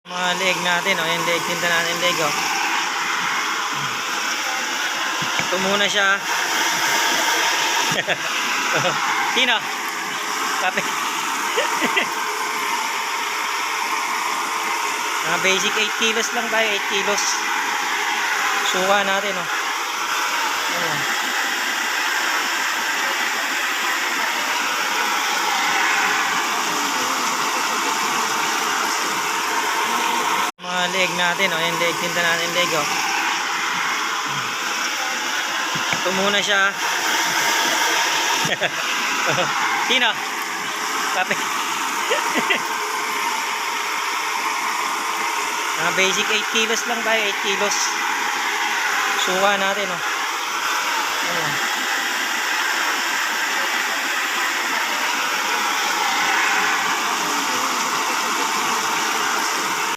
Mga leg natin, oh, yung leg, tinda natin leg, oh. Ito muna siya. Sino? Kape. Mga basic 8 kilos lang tayo, 8 kilos. Suka natin, oh. Ayan. Mga leg natin, oh, yung leg, tinda natin leg, oh. Ito muna siya. Sino? Kape. Mga basic 8 kilos lang tayo, 8 kilos. Suka natin, oh. Ayan.